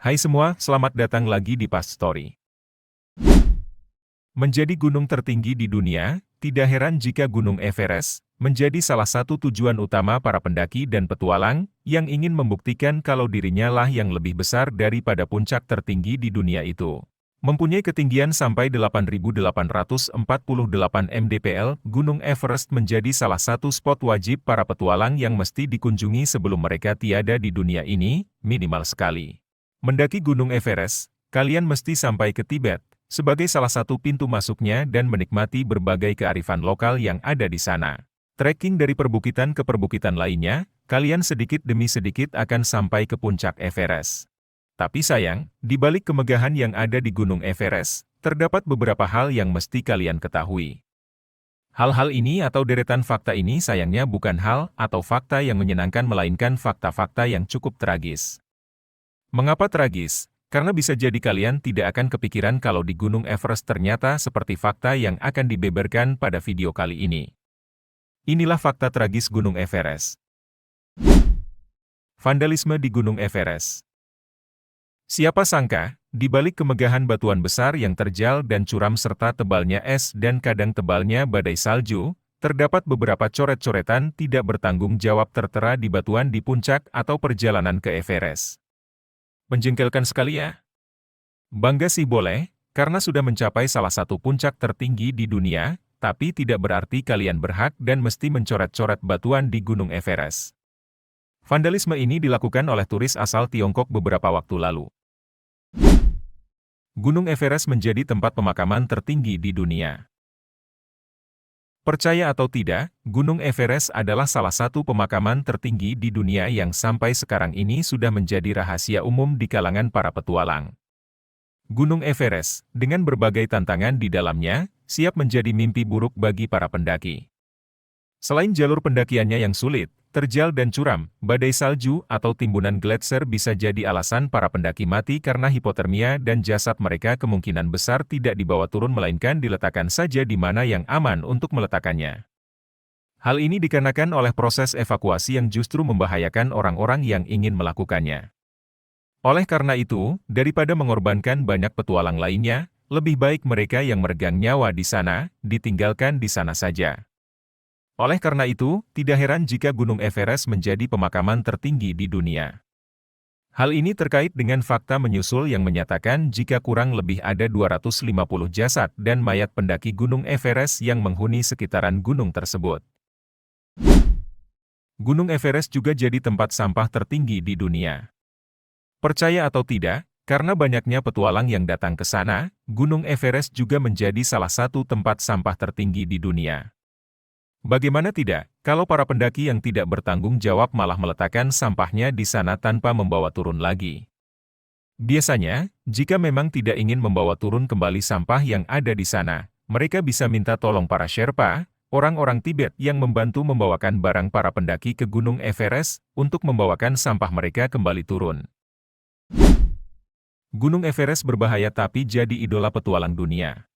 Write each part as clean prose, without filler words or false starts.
Hai semua, selamat datang lagi di Past Story. Menjadi gunung tertinggi di dunia, tidak heran jika Gunung Everest menjadi salah satu tujuan utama para pendaki dan petualang yang ingin membuktikan kalau dirinya lah yang lebih besar daripada puncak tertinggi di dunia itu. Mempunyai ketinggian sampai 8.848 mdpl, Gunung Everest menjadi salah satu spot wajib para petualang yang mesti dikunjungi sebelum mereka tiada di dunia ini, minimal sekali. Mendaki Gunung Everest, kalian mesti sampai ke Tibet, sebagai salah satu pintu masuknya dan menikmati berbagai kearifan lokal yang ada di sana. Trekking dari perbukitan ke perbukitan lainnya, kalian sedikit demi sedikit akan sampai ke puncak Everest. Tapi sayang, di balik kemegahan yang ada di Gunung Everest, terdapat beberapa hal yang mesti kalian ketahui. Hal-hal ini atau deretan fakta ini sayangnya bukan hal atau fakta yang menyenangkan melainkan fakta-fakta yang cukup tragis. Mengapa tragis? Karena bisa jadi kalian tidak akan kepikiran kalau di Gunung Everest ternyata seperti fakta yang akan dibeberkan pada video kali ini. Inilah fakta tragis Gunung Everest. Vandalisme di Gunung Everest. Siapa sangka, di balik kemegahan batuan besar yang terjal dan curam serta tebalnya es dan kadang tebalnya badai salju, terdapat beberapa coret-coretan tidak bertanggung jawab tertera di batuan di puncak atau perjalanan ke Everest. Menjengkelkan sekali ya? Bangga sih boleh, karena sudah mencapai salah satu puncak tertinggi di dunia, tapi tidak berarti kalian berhak dan mesti mencoret-coret batuan di Gunung Everest. Vandalisme ini dilakukan oleh turis asal Tiongkok beberapa waktu lalu. Gunung Everest menjadi tempat pemakaman tertinggi di dunia. Percaya atau tidak, Gunung Everest adalah salah satu pemakaman tertinggi di dunia yang sampai sekarang ini sudah menjadi rahasia umum di kalangan para petualang. Gunung Everest, dengan berbagai tantangan di dalamnya, siap menjadi mimpi buruk bagi para pendaki. Selain jalur pendakiannya yang sulit, terjal dan curam, badai salju atau timbunan gletser bisa jadi alasan para pendaki mati karena hipotermia dan jasad mereka kemungkinan besar tidak dibawa turun melainkan diletakkan saja di mana yang aman untuk meletakkannya. Hal ini dikarenakan oleh proses evakuasi yang justru membahayakan orang-orang yang ingin melakukannya. Oleh karena itu, daripada mengorbankan banyak petualang lainnya, lebih baik mereka yang meregang nyawa di sana, ditinggalkan di sana saja. Oleh karena itu, tidak heran jika Gunung Everest menjadi pemakaman tertinggi di dunia. Hal ini terkait dengan fakta menyusul yang menyatakan jika kurang lebih ada 250 jasad dan mayat pendaki Gunung Everest yang menghuni sekitaran gunung tersebut. Gunung Everest juga jadi tempat sampah tertinggi di dunia. Percaya atau tidak, karena banyaknya petualang yang datang ke sana, Gunung Everest juga menjadi salah satu tempat sampah tertinggi di dunia. Bagaimana tidak, kalau para pendaki yang tidak bertanggung jawab malah meletakkan sampahnya di sana tanpa membawa turun lagi. Biasanya, jika memang tidak ingin membawa turun kembali sampah yang ada di sana, mereka bisa minta tolong para Sherpa, orang-orang Tibet yang membantu membawakan barang para pendaki ke Gunung Everest, untuk membawakan sampah mereka kembali turun. Gunung Everest berbahaya tapi jadi idola petualang dunia.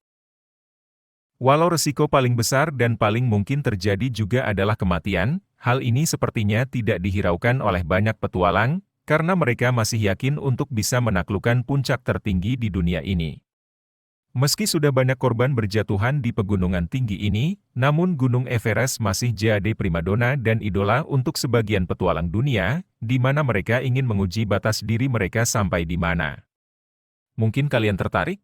Walau resiko paling besar dan paling mungkin terjadi juga adalah kematian, hal ini sepertinya tidak dihiraukan oleh banyak petualang, karena mereka masih yakin untuk bisa menaklukkan puncak tertinggi di dunia ini. Meski sudah banyak korban berjatuhan di pegunungan tinggi ini, namun Gunung Everest masih jadi primadona dan idola untuk sebagian petualang dunia, di mana mereka ingin menguji batas diri mereka sampai di mana. Mungkin kalian tertarik?